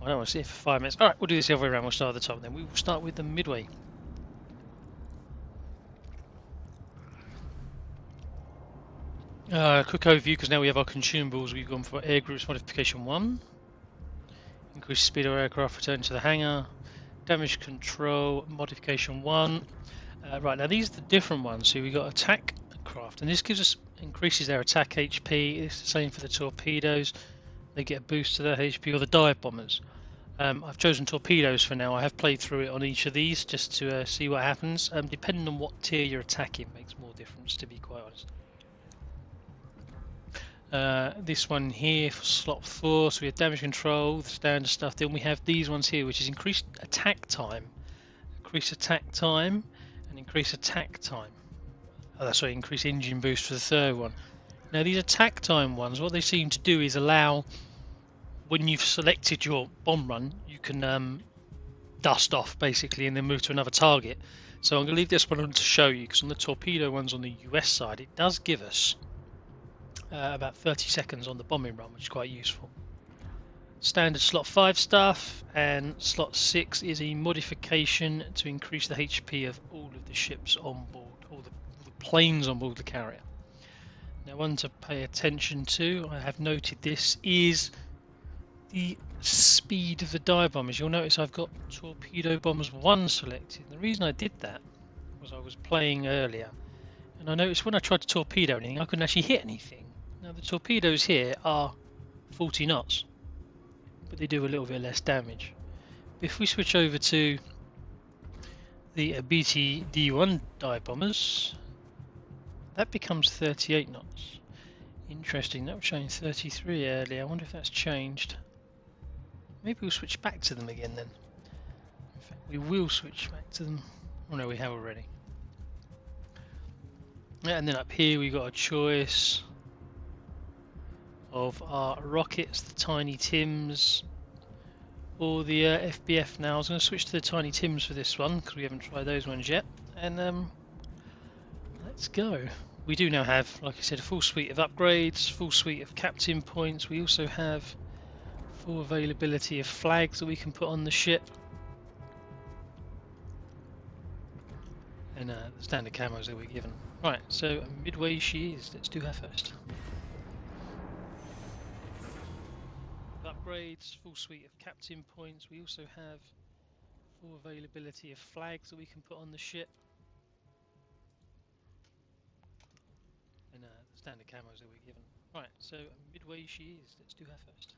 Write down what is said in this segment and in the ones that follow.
I don't want to sit here for 5 minutes. Alright, we'll do this the other way around. We'll start at the top then. We will start with the Midway. Quick overview, because now we have our consumables. We've gone for Air Groups Modification 1. Increase speed of aircraft return to the hangar. Damage Control Modification 1. Right, now these are the different ones. So we got Attack Craft, and this gives us increases their attack HP. It's the same for the torpedoes. They get a boost to their HP, or the dive bombers. I've chosen torpedoes for now. I have played through it on each of these just to see what happens. Depending on what tier you're attacking makes more difference, to be quite honest. This one here for slot 4, so we have damage control, the standard stuff. Then we have these ones here, which is increased attack time, increase attack time, and increase attack time. Oh, that's right, increase engine boost for the third one. Now these attack time ones, what they seem to do is allow, when you've selected your bomb run, you can dust off basically and then move to another target. So I'm going to leave this one on to show you, because on the torpedo ones on the US side, it does give us about 30 seconds on the bombing run, which is quite useful. Standard slot 5 stuff, and slot 6 is a modification to increase the HP of all of the ships on board, all the planes on board the carrier. Now, one to pay attention to, I have noted this, is the speed of the dive bombers. You'll notice I've got torpedo bombers 1 selected. The reason I did that was I was playing earlier, and I noticed when I tried to torpedo anything, I couldn't actually hit anything. Now the torpedoes here are 40 knots, but they do a little bit less damage. If we switch over to the BTD-1 dive bombers, that becomes 38 knots. Interesting, that was showing 33 earlier. I wonder if that's changed. Maybe we'll switch back to them again then. In fact, we will switch back to them. Oh no, we have already. And then up here we've got a choice of our rockets, the Tiny Tims, or the FBF. Now I was going to switch to the Tiny Tims for this one because we haven't tried those ones yet, and let's go. We do now have, like I said, a full suite of upgrades, full suite of captain points. We also have full availability of flags that we can put on the ship, and the standard camos that we're given. Right, so Midway she is. Let's do her first. Upgrades, full suite of captain points. We also have full availability of flags that we can put on the ship, and the standard camos that we're given. Right, so Midway she is. Let's do her first.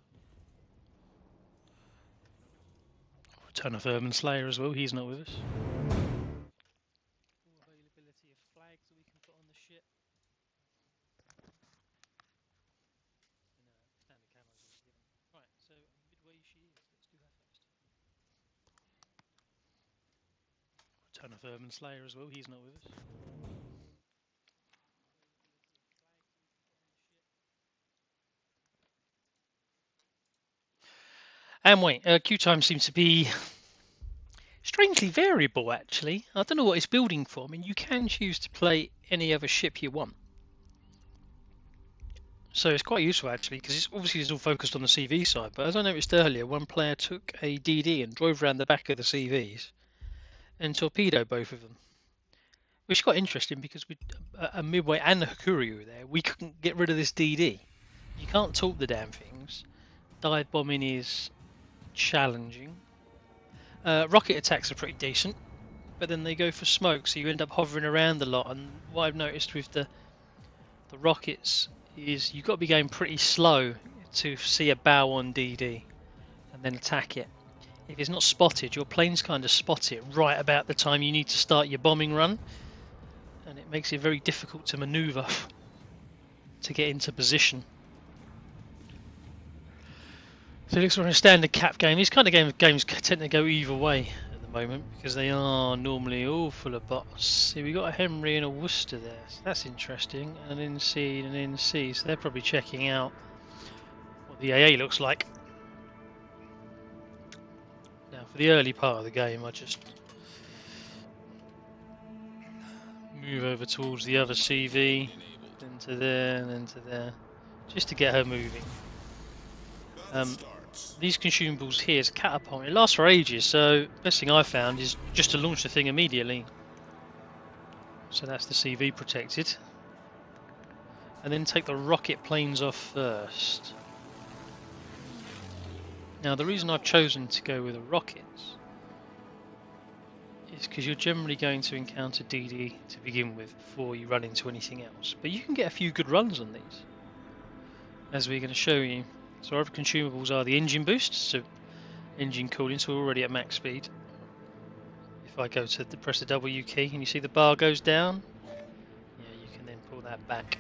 Return of Urban Slayer as well. He's not with us. Full availability of flags that we can put on the ship, and standard camos that we're given. Right, so Midway she is. Let's do her first. Return of Urban Slayer as well. He's not with us. And wait, queue time seems to be strangely variable actually. I don't know what it's building for. I mean, you can choose to play any other ship you want. So it's quite useful actually, because it's obviously all focused on the CV side, but as I noticed earlier, one player took a DD and drove around the back of the CVs and torpedoed both of them. Which is quite interesting because with a Midway and a Hakuryu there, we couldn't get rid of this DD. You can't talk the damn things. Dive bombing is challenging. Rocket attacks are pretty decent, but then they go for smoke, so you end up hovering around a lot. And what I've noticed with the rockets is you've got to be going pretty slow to see a bow on DD and then attack it. If it's not spotted, your planes kind of spot it right about the time you need to start your bombing run, and it makes it very difficult to maneuver to get into position. So it looks like a standard cap game. These kind of games tend to go either way at the moment because they are normally all full of bots. See, we got a Henry and a Worcester there. So that's interesting. And an NC and an NC. So they're probably checking out what the AA looks like. Now, for the early part of the game, I just move over towards the other CV, then to there, and then to there, just to get her moving. these consumables here is a catapult. It lasts for ages, so best thing I found is just to launch the thing immediately. So that's the CV protected. And then take the rocket planes off first. Now the reason I've chosen to go with the rockets is because you're generally going to encounter DD to begin with before you run into anything else. But you can get a few good runs on these, as we're going to show you. So our other consumables are the engine boost, so engine cooling, so we're already at max speed. If I go to press the W key and you see the bar goes down, yeah, you can then pull that back.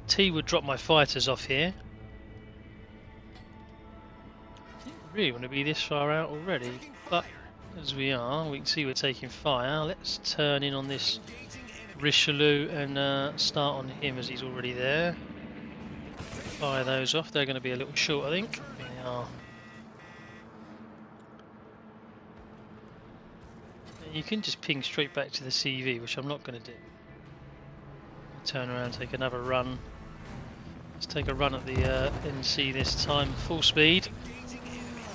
T would drop my fighters off here. I didn't really want to be this far out already, but as we are, we can see we're taking fire. Let's turn in on this Richelieu and start on him as he's already there. Fire those off. They're going to be a little short, I think. They are. You can just ping straight back to the CV, which I'm not going to do. Turn around, take another run. Let's take a run at the NC this time, full speed.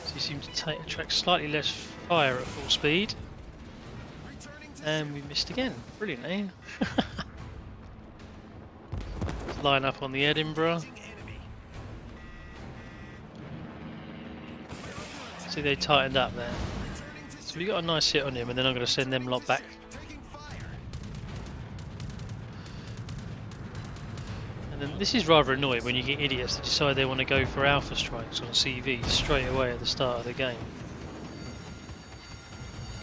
So you seem to attract slightly less fire at full speed. And we missed again. Brilliant, eh? Let's line up on the Edinburgh. See, they tightened up there. So we got a nice hit on him, and then I'm going to send them lot back. And then this is rather annoying when you get idiots that decide they want to go for alpha strikes on CV straight away at the start of the game.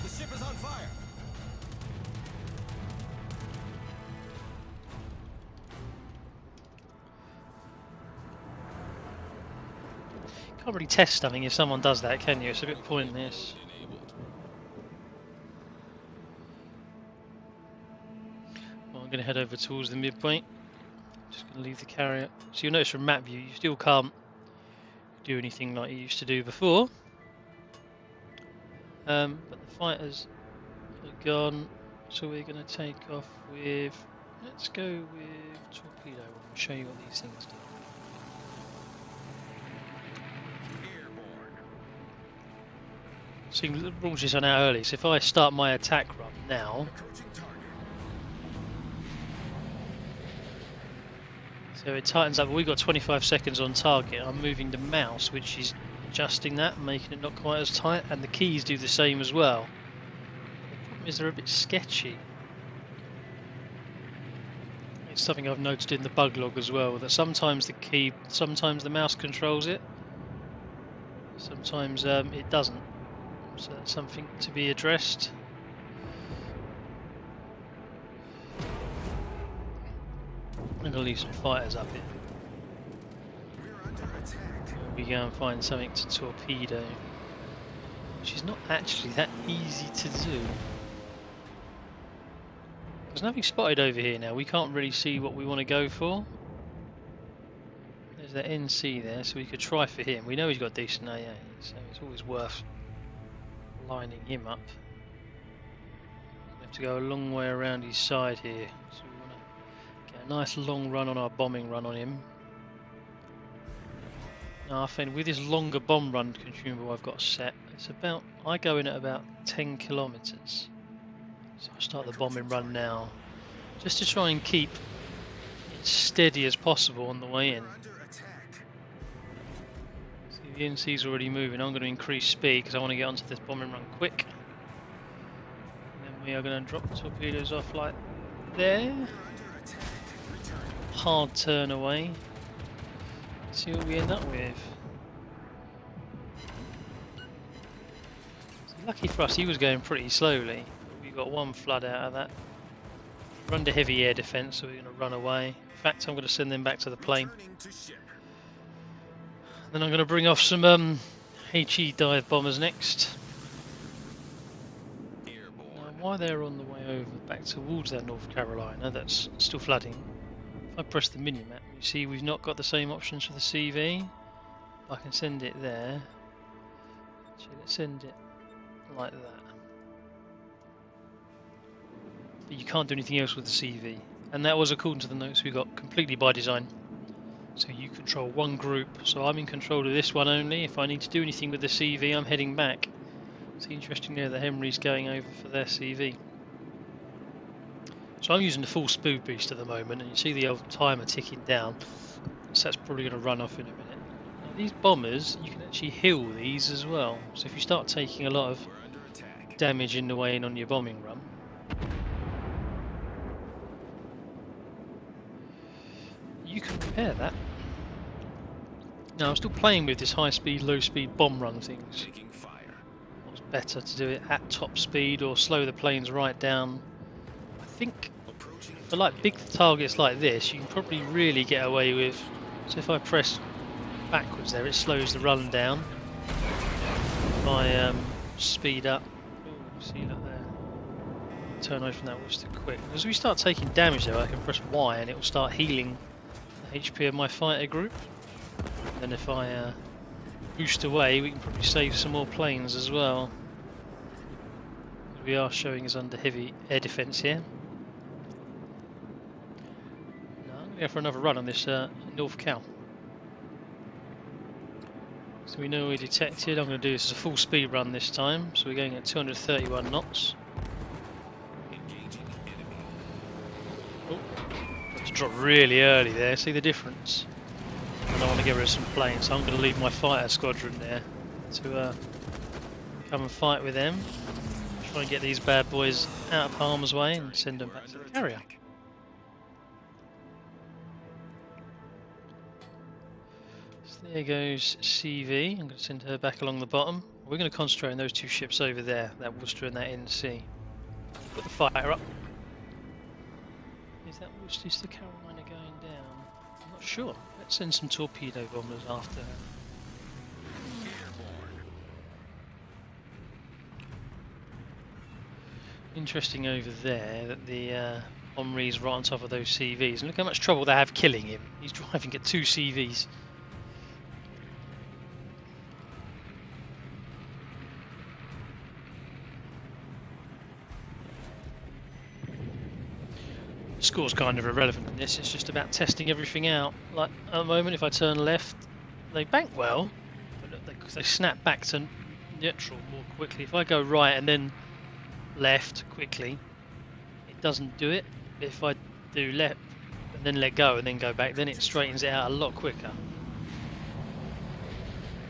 The ship is on fire. Can't really test something if someone does that, can you? It's a bit pointless. Well, I'm going to head over towards the midway. Just going to leave the carrier. So you'll notice from map view, you still can't do anything like you used to do before. But the fighters are gone, so we're going to take off with. Let's go with torpedo. I'll show you what these things do. So you can launch this on out early. So if I start my attack run now, so it tightens up. We've got 25 seconds on target. I'm moving the mouse, which is adjusting that, making it not quite as tight, and the keys do the same as well. The problem is they're a bit sketchy. It's something I've noticed in the bug log as well, that sometimes the mouse controls it, sometimes it doesn't. So that's something to be addressed. I'm going to leave some fighters up here. We go and find something to torpedo, which is not actually that easy to do. There's nothing spotted over here now. We can't really see what we want to go for. There's that NC there, so we could try for him. We know he's got decent AA, so it's always worth lining him up. We have to go a long way around his side here, so we want to get a nice long run on our bombing run on him. Now I find with this longer bomb run consumable I've got set, it's about, I go in at about 10 kilometers. So I'll start the bombing run now, just to try and keep it steady as possible on the way in. The NC's already moving. I'm going to increase speed because I want to get onto this bombing run quick. And then we are going to drop torpedoes off like there. Hard turn away. Let's see what we end up with. So lucky for us, he was going pretty slowly. We got one flood out of that. We're under heavy air defence, so we're going to run away. In fact, I'm going to send them back to the plane. Then I'm going to bring off some HE dive bombers next. Now, while they're on the way over back towards that North Carolina, that's still flooding. If I press the mini-map, you see we've not got the same options for the CV. I can send it there. Actually, let's send it like that. But you can't do anything else with the CV. And that was according to the notes we got, completely by design. So you control one group, so I'm in control of this one only. If I need to do anything with the CV, I'm heading back. It's interesting there that Henry's going over for their CV. So I'm using the full speed boost at the moment, and you see the old timer ticking down. So that's probably going to run off in a minute. Now, these bombers, you can actually heal these as well. So if you start taking a lot of damage in the way in on your bombing run, you can repair that. Now I'm still playing with this high speed, low speed bomb run things. It's better to do it at top speed or slow the planes right down. I think for like big targets like this, you can probably really get away with. So if I press backwards there, it slows the run down. If I speed up, ooh, see that there. Turn away from that Worcester quick. As we start taking damage though, I can press Y and it will start healing the HP of my fighter group. And if I boost away, we can probably save some more planes as well. We are showing us under heavy air defence here. Now I'm going to go for another run on this North Cow. So we know we're detected. I'm going to do this as a full speed run this time. So we're going at 231 knots. Oh, got to drop really early there. See the difference? I want to get rid of some planes, so I'm going to leave my fighter squadron there to come and fight with them. Try and get these bad boys out of harm's way and send them back to the carrier. So there goes CV. I'm going to send her back along the bottom. We're going to concentrate on those two ships over there, that Worcester and that NC. Put the fighter up. Is that Worcester, is the Carolina going down? I'm not sure. Let's send some torpedo bombers after her. Interesting over there that the Omri's right on top of those CVs. And look how much trouble they have killing him. He's driving at 2 CVs. The score's kind of irrelevant in this. It's just about testing everything out. Like at the moment, if I turn left, they bank well, but they snap back to neutral more quickly. If I go right and then left quickly, it doesn't do it. If I do left and then let go and then go back, then it straightens it out a lot quicker.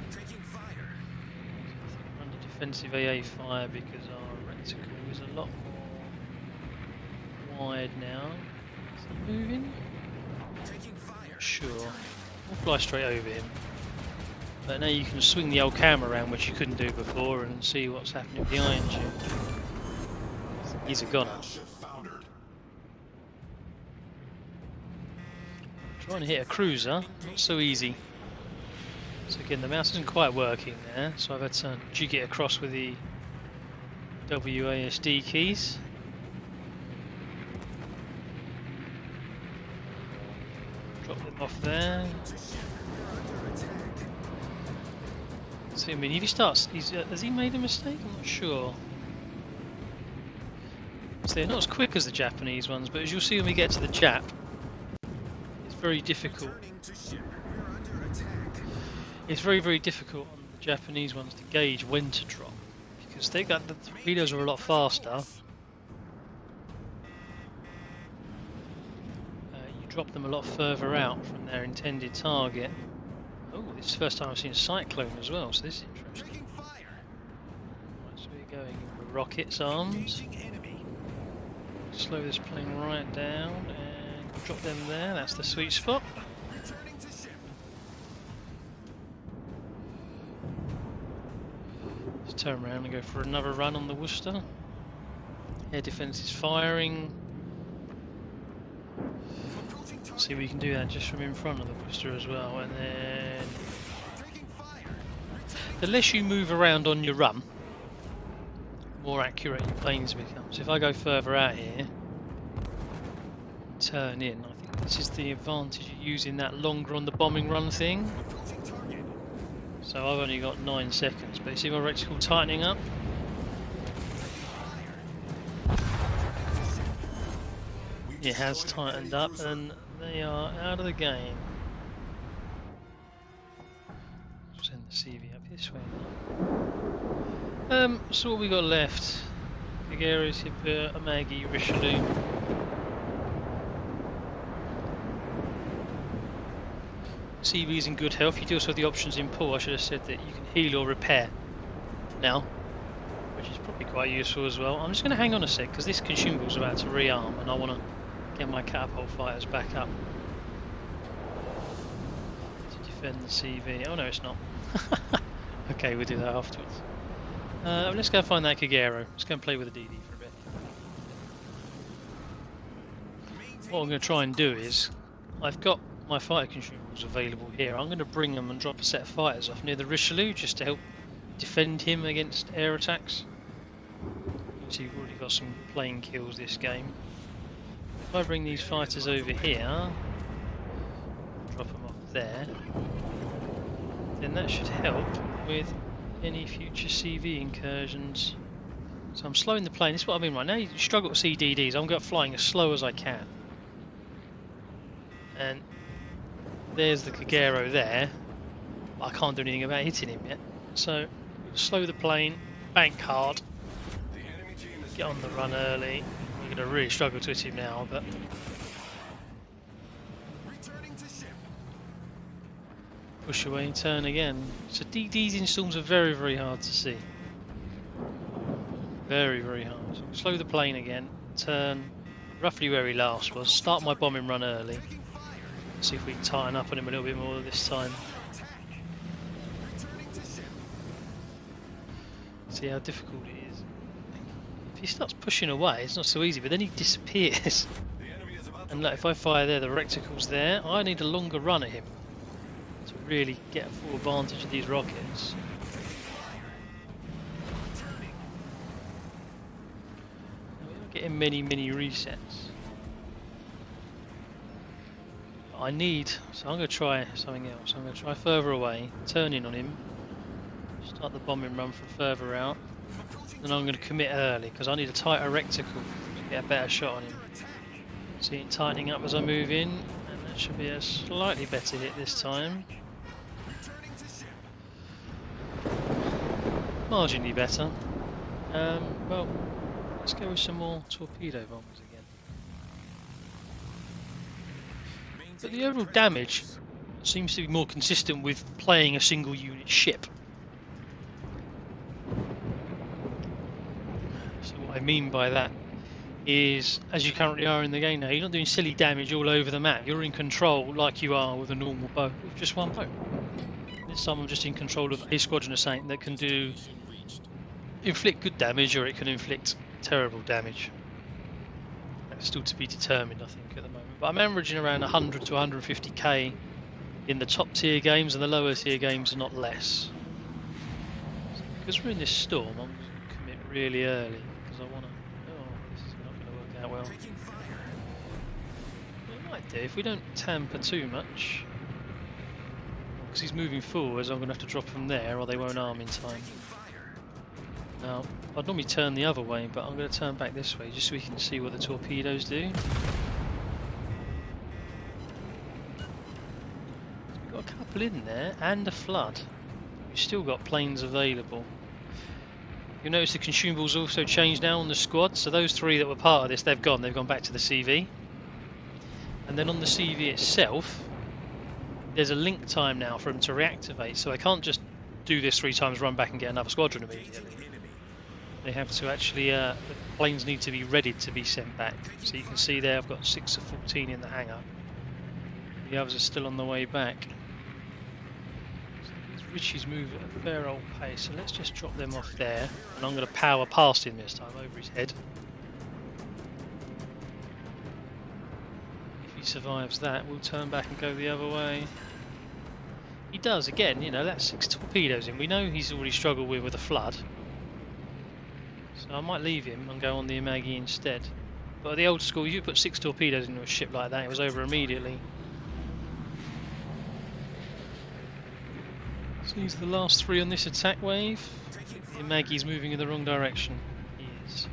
Taking fire. I think we're under defensive AA fire because our reticle is a lot more wide now. Is he moving? Taking fire. Sure. We'll fly straight over him. But now you can swing the old camera around, which you couldn't do before, and see what's happening behind you. He's a goner. Trying to hit a cruiser, not so easy. So again, the mouse isn't quite working there, so I've had to jig it across with the WASD keys. Drop them off there. So I mean, if he starts, has he made a mistake? I'm not sure. So they're not as quick as the Japanese ones, but as you'll see when we get to the Jap, it's very difficult. It's very, very difficult on the Japanese ones to gauge when to drop, because the torpedoes are a lot faster. You drop them a lot further out from their intended target. Oh, this is the first time I've seen a cyclone as well, so this is interesting. Right, so we're going with rockets arms. Slow this plane right down and drop them there. That's the sweet spot. Let's turn around and go for another run on the Worcester. Air defence is firing. See, we can do that just from in front of the Worcester as well. And then the less you move around on your run, more accurate your planes become. So if I go further out here, turn in, I think this is the advantage of using that longer on the bombing run thing. So I've only got 9 seconds, but you see my reticle tightening up? It has tightened up and they are out of the game. this way now. So what we got left? Kagero, Sipper, Amagi, Richelieu. CV's in good health. You do also have the options in pool. I should have said that you can heal or repair now, which is probably quite useful as well. I'm just going to hang on a sec because this consumable's about to rearm and I want to get my catapult fighters back up to defend the CV. Oh no, it's not. Okay, we'll do that afterwards. Let's go find that Kagero. Let's go and play with the DD for a bit. What I'm going to try and do is, I've got my fighter consumables available here. I'm going to bring them and drop a set of fighters off near the Richelieu just to help defend him against air attacks. So you've already got some plane kills this game. If I bring these fighters over here, drop them off there, then that should help with any future CV incursions. So I'm slowing the plane. This is what I mean right now. You struggle to see DDs. I'm going flying as slow as I can. And there's the Kagero there. I can't do anything about hitting him yet. So slow the plane, bank hard, get on the run early. We're going to really struggle to hit him now, but push away, turn again. So DDs in storms are very, very hard to see. Very, very hard. So slow the plane again, turn roughly where he last was, start my bombing run early. See if we can tighten up on him a little bit more this time. See how difficult it is. If he starts pushing away, it's not so easy, but then he disappears. And look, if I fire there, the reticle's there. I need a longer run at him to really get a full advantage of these rockets. We're not getting many resets. I need, so I'm going to try something else. I'm going to try further away, turn in on him, start the bombing run from further out, then I'm going to commit early because I need a tighter reticle to get a better shot on him. See it tightening up as I move in, and that should be a slightly better hit this time. Marginally better. Well, let's go with some more torpedo bombers again. But the overall damage seems to be more consistent with playing a single unit ship. So what I mean by that is, as you currently are in the game now, you're not doing silly damage all over the map. You're in control like you are with a normal boat, with just one boat. This time I'm just in control of a squadron of something that can inflict good damage, or it can inflict terrible damage. That's still to be determined, I think, at the moment. But I'm averaging around 100 to 150k in the top tier games, and the lower tier games are not less. So because we're in this storm, I'm going to commit really early because I want to. Oh, this is not going to work out well. It might do if we don't tamper too much. Because he's moving forwards, I'm going to have to drop him there, or they won't arm in time. Now, I'd normally turn the other way, but I'm going to turn back this way just so we can see what the torpedoes do. We've got a couple in there and a flood. We've still got planes available. You'll notice the consumables also changed now on the squad, so those three that were part of this, they've gone back to the CV. And then on the CV itself, there's a link time now for them to reactivate, so I can't just do this 3 times, run back and get another squadron immediately. They have to actually, the planes need to be ready to be sent back. So you can see there I've got 6 of 14 in the hangar. The others are still on the way back. So Richie's move at a fair old pace, so let's just drop them off there. And I'm going to power past him this time, over his head. If he survives that, we'll turn back and go the other way. He does, again, you know, that's 6 torpedoes in. We know he's already struggled with a flood. So I might leave him and go on the Amagi instead. But at the old school, you put 6 torpedoes into a ship like that, it was over immediately. So these are the last 3 on this attack wave. The Amagi's moving in the wrong direction. He is.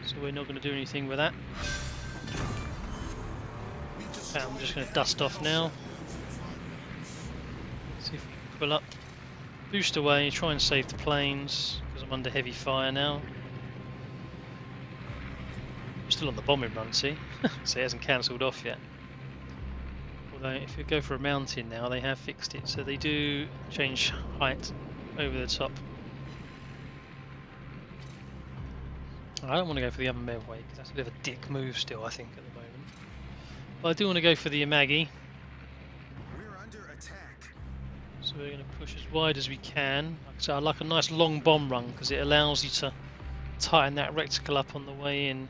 So we're not going to do anything with that. I'm just going to dust off now. See if we can pull up Boost away, try and save the planes, because I'm under heavy fire now. I'm still on the bombing run, see? So it hasn't cancelled off yet. Although if you go for a mountain now, they have fixed it, so they do change height over the top. I don't want to go for the other Midway, because that's a bit of a dick move still, I think, at the moment. But I do want to go for the Amagi. We're under attack. So we're going to push as wide as we can. Like I said, I like a nice long bomb run, because it allows you to tighten that reticle up on the way in.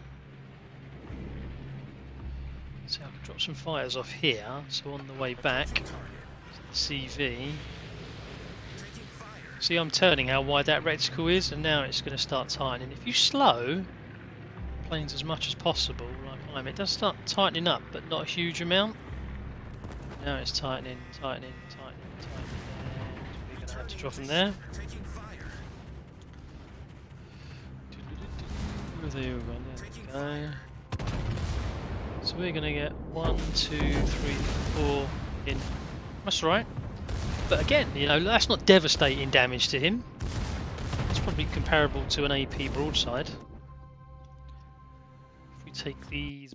So I can drop some fighters off here, so on the way back to the CV. See, I'm turning how wide that reticle is, and now it's going to start tightening. If you slow planes as much as possible, like I'm, it does start tightening up, but not a huge amount. Now it's tightening, tightening, tightening, tightening. And we're going to have to drop them there. There we go. So we're going to get 1, 2, 3, 4 in. That's right. But again, you know, that's not devastating damage to him. It's probably comparable to an AP broadside. If we take these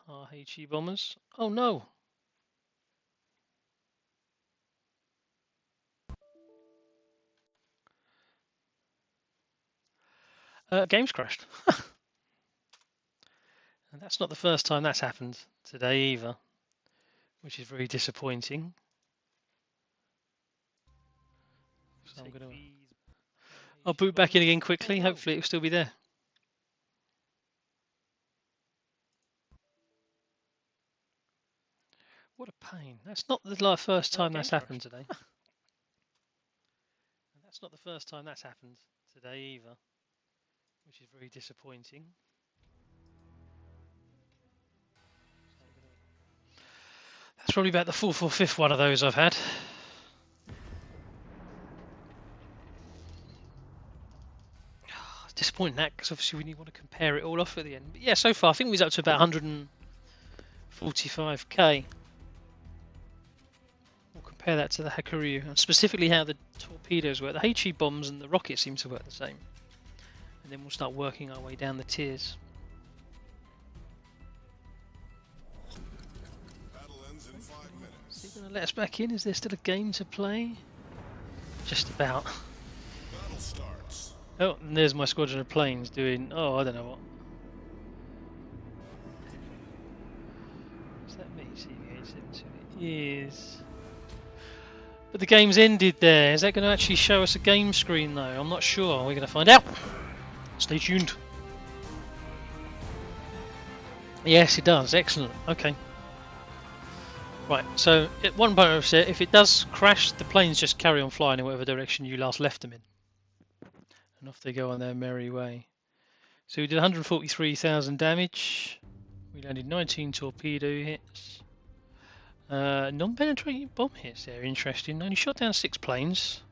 RHE bombers. Oh no! Game's crashed. And that's not the first time that's happened today either, which is very disappointing. So I'm going to. I'll boot back in again quickly. Hopefully it'll still be there. What a pain. That's not the first time that's happened today. And that's not the first time that's happened today either, which is very disappointing. That's probably about the 4th or 5th one of those I've had. It's disappointing that, because obviously we want to compare it all off at the end. But yeah, so far I think we're up to about 145k. We'll compare that to the Hakuryu, and specifically how the torpedoes work. The HE bombs and the rockets seem to work the same. And then we'll start working our way down the tiers. Is he going to let us back in? Is there still a game to play? Just about. Oh, and there's my squadron of planes doing, oh, I don't know what. Is that me? CV872? It is. But the game's ended there. Is that going to actually show us a game screen though? I'm not sure. We're going to find out. Stay tuned. Yes, it does. Excellent. Okay. Right, so at one point I've said if it does crash, the planes just carry on flying in whatever direction you last left them in. And off they go on their merry way. So we did 143,000 damage. We landed 19 torpedo hits. Non-penetrating bomb hits there, interesting. Only shot down 6 planes.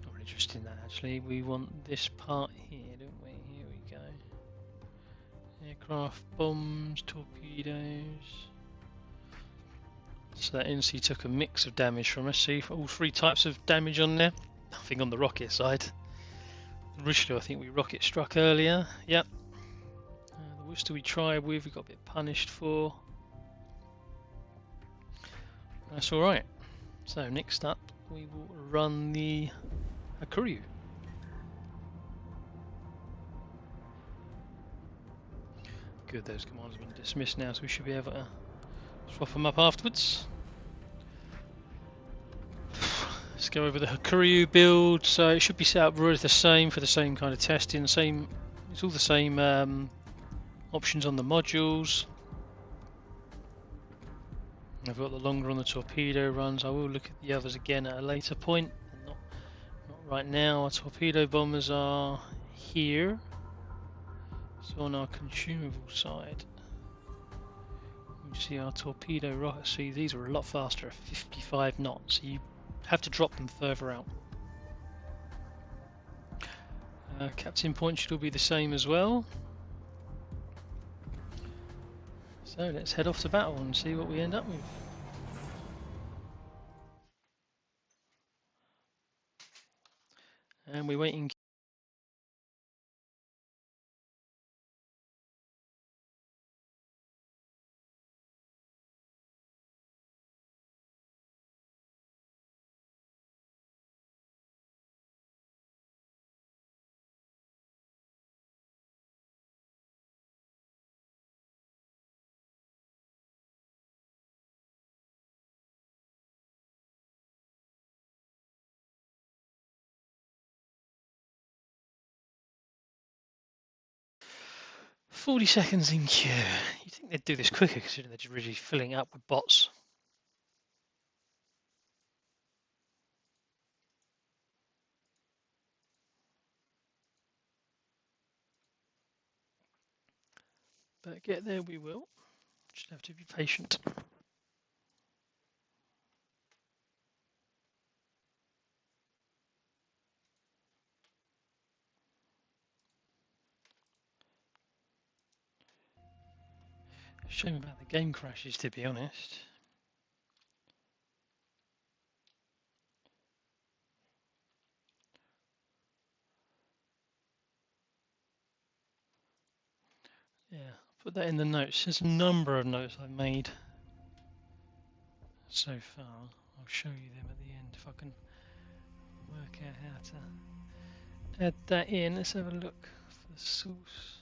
Not really interested in that actually. We want this part here, don't we? Here we go. Aircraft, bombs, torpedoes. So that NC took a mix of damage from us. See, all 3 types of damage on there. Nothing on the rocket side. Originally, I think we rocket struck earlier. Yep. The Worcester we tried with, we got a bit punished for. That's alright. So next up, we will run the Hakuryu. Good, those commands have been dismissed now, so we should be able to swap them up afterwards. Let's go over the Hakuryu build. So it should be set up really the same for the same kind of testing. It's all the same options on the modules. I've got the longer on the torpedo runs. I will look at the others again at a later point. Not right now. Our torpedo bombers are here. So on our consumable side, you see our torpedo rockets. See, these are a lot faster at 55 knots. So you have to drop them further out. Captain point should all be the same as well. So let's head off to battle and see what we end up with. And we're waiting. "40 seconds in queue." You'd think they'd do this quicker considering they're just really filling up with bots. But get there we will. Just have to be patient. Shame about the game crashes, to be honest. Yeah, put that in the notes. There's a number of notes I've made so far. I'll show you them at the end if I can work out how to add that in. Let's have a look for the source.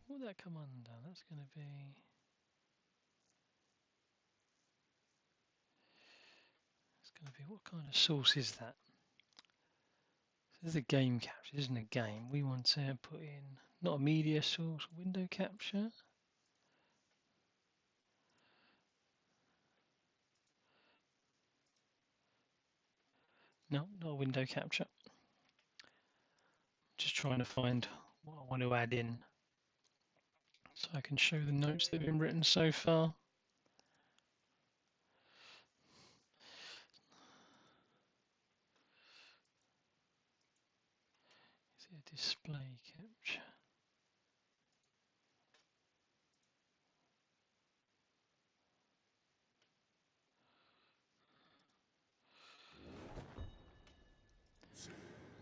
What would that come under? That's going to be... It's going to be... What kind of source is that? This is a game capture, isn't a game. We want to put in not a media source, window capture. No, not a window capture. Just trying to find what I want to add in so I can show the notes that have been written so far. Is it a display capture?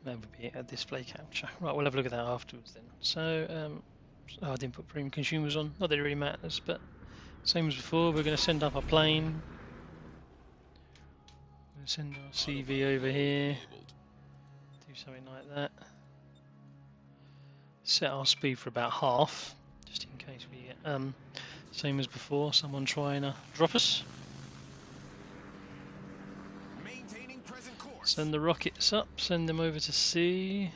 That would be a display capture. Right, we'll have a look at that afterwards then. So, I didn't put premium consumers on. Not that it really matters, but same as before, we're going to send up a plane. We'll send our CV over here. Do something like that. Set our speed for about half, just in case we get, same as before, someone trying to drop us. Send the rockets up, send them over to sea.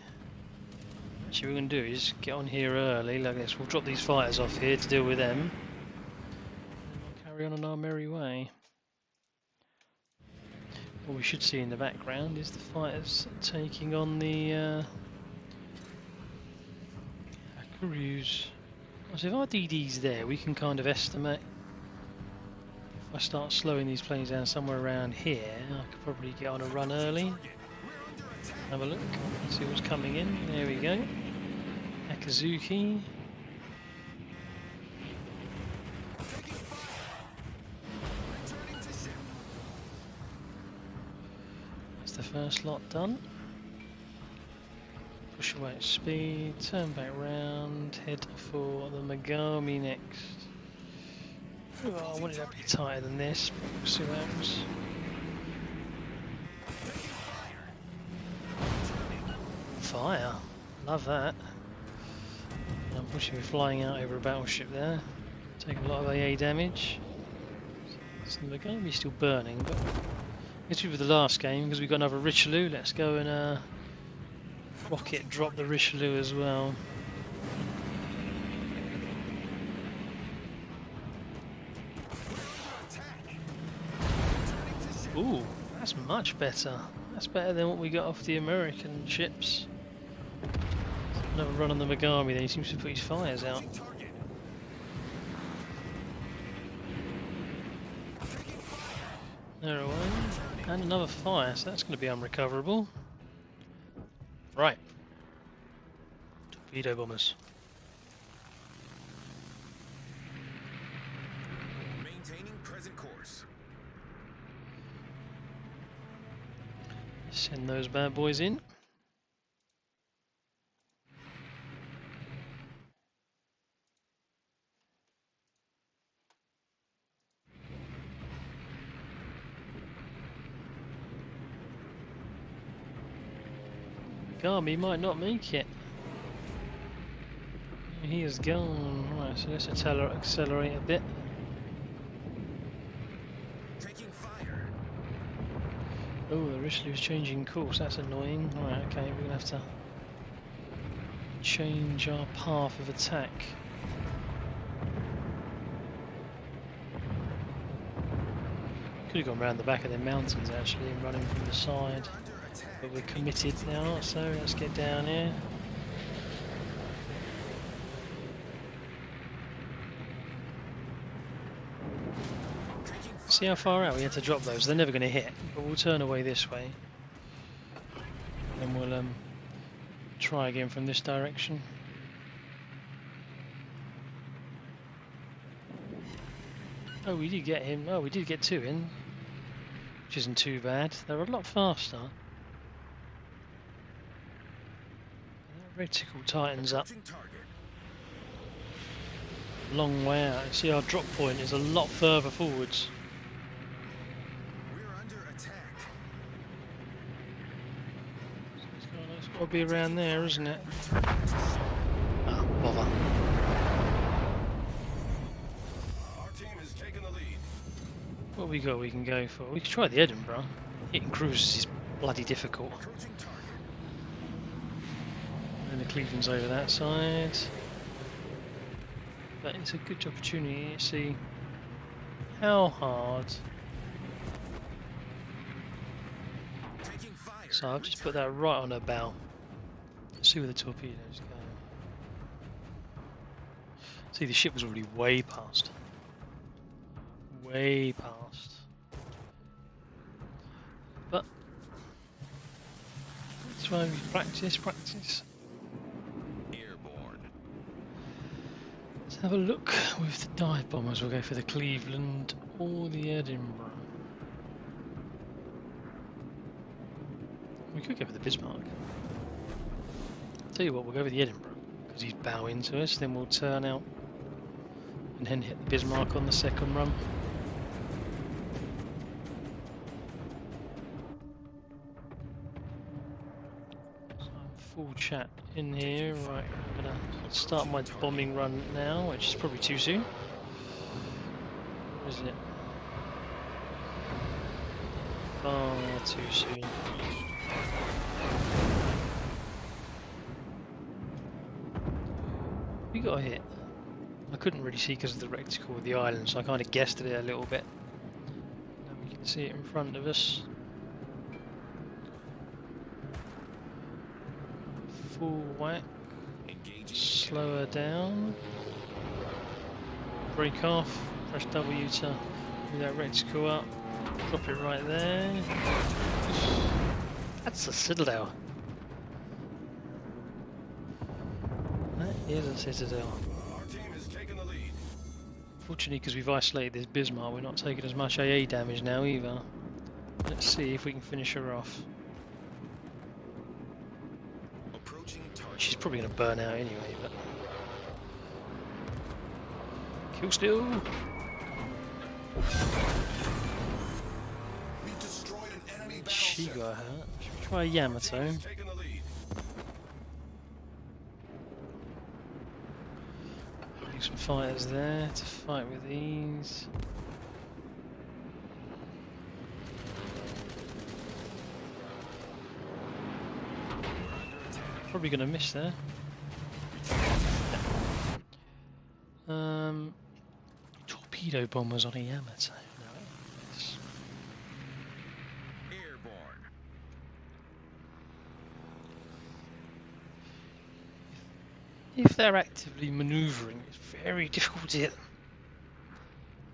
Actually, what we're going to do is get on here early, like this. We'll drop these fighters off here to deal with them. And we'll carry on our merry way. What we should see in the background is the fighters taking on the Hakuryus. So if our DD's there, we can kind of estimate. If I start slowing these planes down somewhere around here, I could probably get on a run early. Have a look, see what's coming in. There we go. Akazuki. That's the first lot done. Push away at speed, turn back round, head for the Megami next. Oh, I wanted that to be tighter than this, but we'll see what happens. Fire, love that. Unfortunately, we're flying out over a battleship there, taking a lot of AA damage. So the Megami's still burning, but as we did with the last game, because we've got another Richelieu, let's go and rocket drop the Richelieu as well. Ooh, that's much better. That's better than what we got off the American ships. Another run on the Megami, then he seems to put his fires out. They're away. And another fire, so that's going to be unrecoverable. Right. Torpedo bombers. present course. Send those bad boys in. Garmy might not make it. He is gone. Right, so let's accelerate a bit. Taking fire. Oh, the Richelieu's changing course. That's annoying. Right, okay, we're gonna have to change our path of attack. Could have gone around the back of the mountains actually and running from the side. But we're committed now, so let's get down here. See how far out we had to drop those. They're never going to hit, but we'll turn away this way. And we'll try again from this direction. Oh, we did get him. Oh, we did get 2 in, which isn't too bad. They're a lot faster. That reticle tightens up. Long way out. See, our drop point is a lot further forwards. We're under attack. It's got to be around there, isn't it? Ah, bother. Our team has taken the lead. What we got we can go for? We can try the Edinburgh. Hitting cruisers is bloody difficult. Approaching target. And the Cleveland's over that side. But it's a good opportunity to see how hard. Taking fire. So I've just put that right on her bow. Let's see where the torpedoes go. See, the ship was already way past. Way past. But that's why we practice. Airborne. Let's have a look with the dive bombers. We'll go for the Cleveland or the Edinburgh. We could go for the Bismarck. Tell you what, we'll go with the Edinburgh because he's bow into us. Then we'll turn out and then hit the Bismarck on the second run. So full chat in here. Right, I'm gonna start my bombing run now, which is probably too soon. Isn't it? Far too soon. We got a hit. I couldn't really see because of the reticle of the island, so I kind of guessed at it a little bit. Now we can see it in front of us. Full whack. Slow her down. Break off. Press W to move that reticle up. Drop it right there. That's a citadel. That is a citadel. Our team has taken the lead. Fortunately, because we've isolated this Bismarck, we're not taking as much AA damage now either. Let's see if we can finish her off. Approaching target. She's probably going to burn out anyway, but... Kill still! We've destroyed an enemy She battleship. got hurt. Should we try a Yamato? Team has taken the lead. Leave some fighters there to fight with these. Probably going to miss there. Torpedo bombers on a Yamato. No, yes. Airborne. If they're actively manoeuvring, it's very difficult to hit them.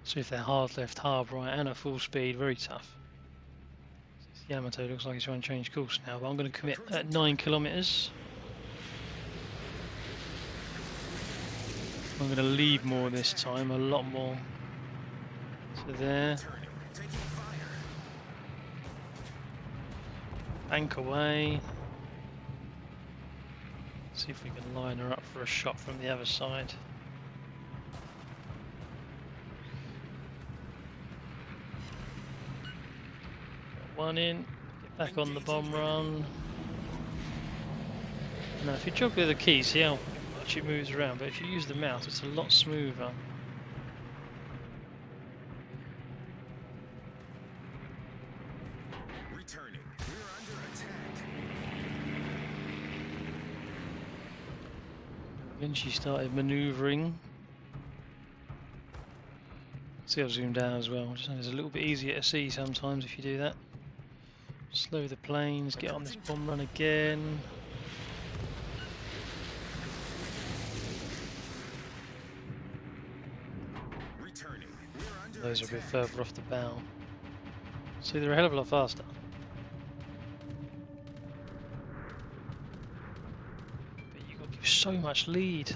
So if they're hard left, hard right, and at full speed, very tough. This Yamato looks like he's trying to change course now, but I'm going to commit at 9 kilometers. I'm going to lead more this time, a lot more. So there. Bank away. See if we can line her up for a shot from the other side. Got one in. Get back on the bomb run. Now, if you jog with the key, see how much it moves around, but if you use the mouse, it's a lot smoother. Returning. We're under attack. Then she started manoeuvring. See, I've zoomed out as well. Just it's a little bit easier to see sometimes if you do that. Slow the planes, get on this bomb run again. Those are a bit further off the bow. See, they're a hell of a lot faster. But you've got to give so much lead.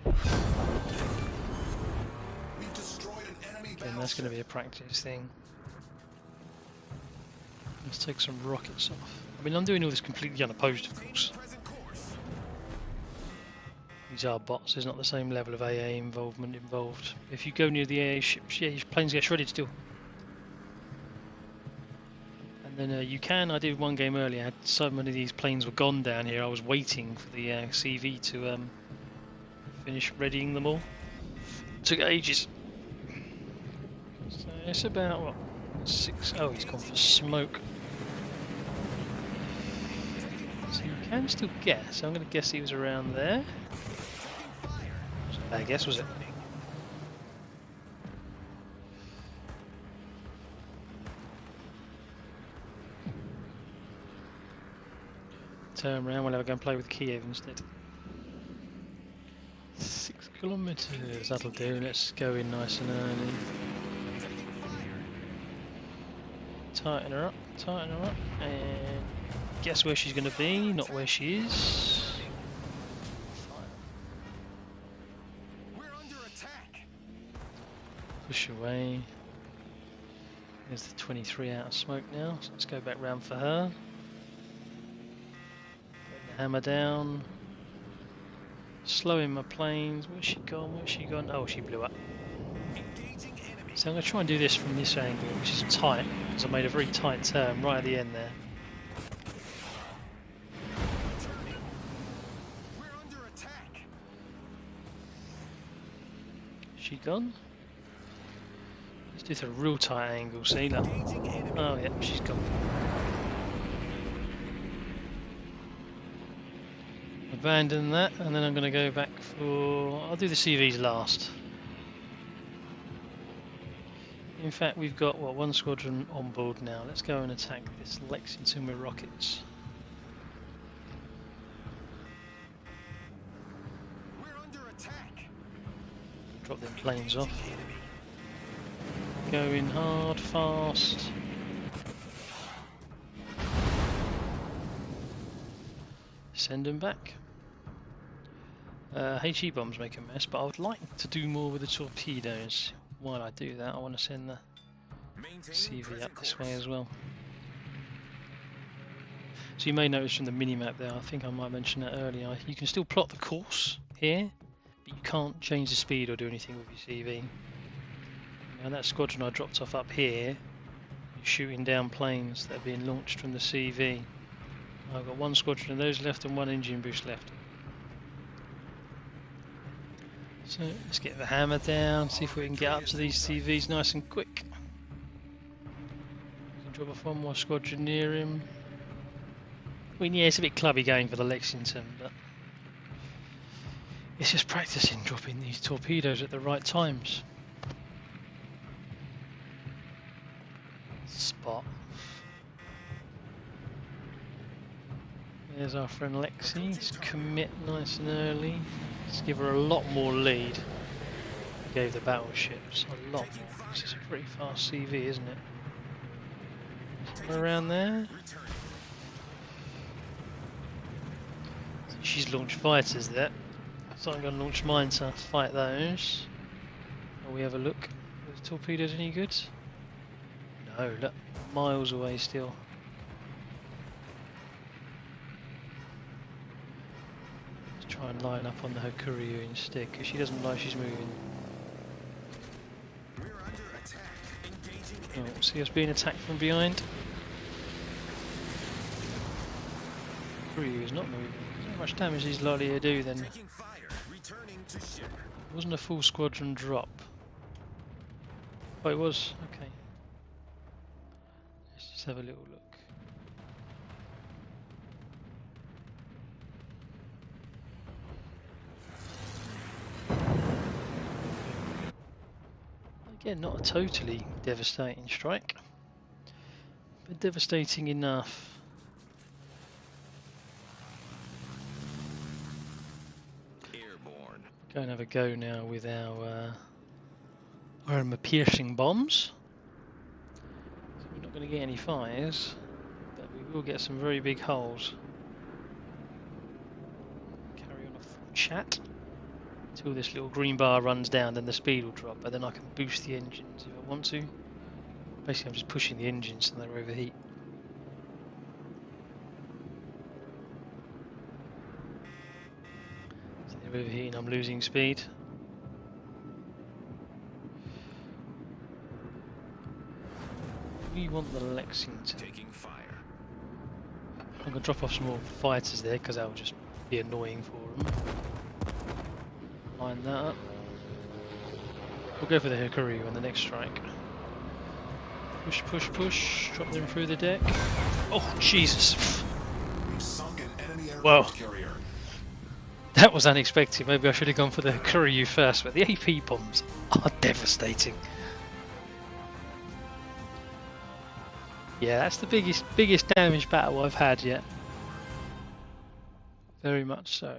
We've destroyed an enemy Again, that's going to be a practice thing. Let's take some rockets off. I mean, I'm doing all this completely unopposed, of course. These are bots, there's not the same level of AA involvement involved. If you go near the AA ships, yeah, your planes get shredded still. And then you can, I did one game earlier, had so many of these planes were gone down here, I was waiting for the CV to finish readying them all. Took ages. So it's about, what, 6, oh, he's gone for smoke. So you can still guess, I'm going to guess he was around there. I guess, was it? Turn around, we'll have a go and play with Kiev instead. 6 kilometers, that'll do. Let's go in nice and early. Tighten her up, and guess where she's going to be, not where she is. Push away. There's the 23 out of smoke now, so let's go back round for her. Put the hammer down. Slowing my planes. Where's she gone? Where's she gone? Oh, she blew up. So I'm going to try and do this from this angle, which is tight, because I made a very tight turn right at the end there. She gone? Let's do it at a real tight angle, see that? Oh yeah, she's gone. Abandon that, and then I'm going to go back for... I'll do the CVs last. In fact, we've got, what, one squadron on board now. Let's go and attack this Lexington with rockets. Drop them planes off. Going hard, fast. Send them back. HE bombs make a mess, but I would like to do more with the torpedoes. While I do that, I want to send the CV up this way as well. So you may notice from the mini-map there, I think I might mention that earlier, you can still plot the course here, but you can't change the speed or do anything with your CV. Now that squadron I dropped off up here, shooting down planes that are being launched from the CV. I've got one squadron of those left and one engine boost left. So let's get the hammer down, see if we can get up to these CVs nice and quick. We can drop off one more squadron near him. I mean, yeah, it's a bit clubby going for the Lexington, but it's just practicing dropping these torpedoes at the right times. Spot. There's our friend Lexi. Let's commit nice and early. Let's give her a lot more lead. We gave the battleships a lot more. This is a pretty fast CV, isn't it? Somewhere around there. She's launched fighters there. So I'm going to launch mine to fight those. And we have a look. Is torpedoes any good? No, look, miles away still. Let's try and line up on the Hakuryu instead, because she doesn't like she's moving. We're under attack. Engaging Oh, enemy. see us being attacked from behind. Hakuryu is not moving. How much damage he's likely to do then? Taking fire. Returning to ship. It wasn't a full squadron drop. Oh, it was? Okay. Let's just have a little look. Again, not a totally devastating strike, but devastating enough. Airborne. Go and have a go now with our armor-piercing bombs. So we're not going to get any fires, but we will get some very big holes. Carry on a full chat until this little green bar runs down, then the speed will drop, and then I can boost the engines if I want to. Basically, I'm just pushing the engines so they overheat. So they're overheating, I'm losing speed. We want the Lexington. Taking fire. I'm going to drop off some more fighters there because that will just be annoying for them. Line that up. We'll go for the Hakuryu on the next strike. Push, push, push. Drop them through the deck. Oh, Jesus. We've sunk an enemy Whoa. aircraft carrier. That was unexpected. Maybe I should have gone for the Hakuryu first, but the AP bombs are devastating. Yeah, that's the biggest damage battle I've had yet. Very much so.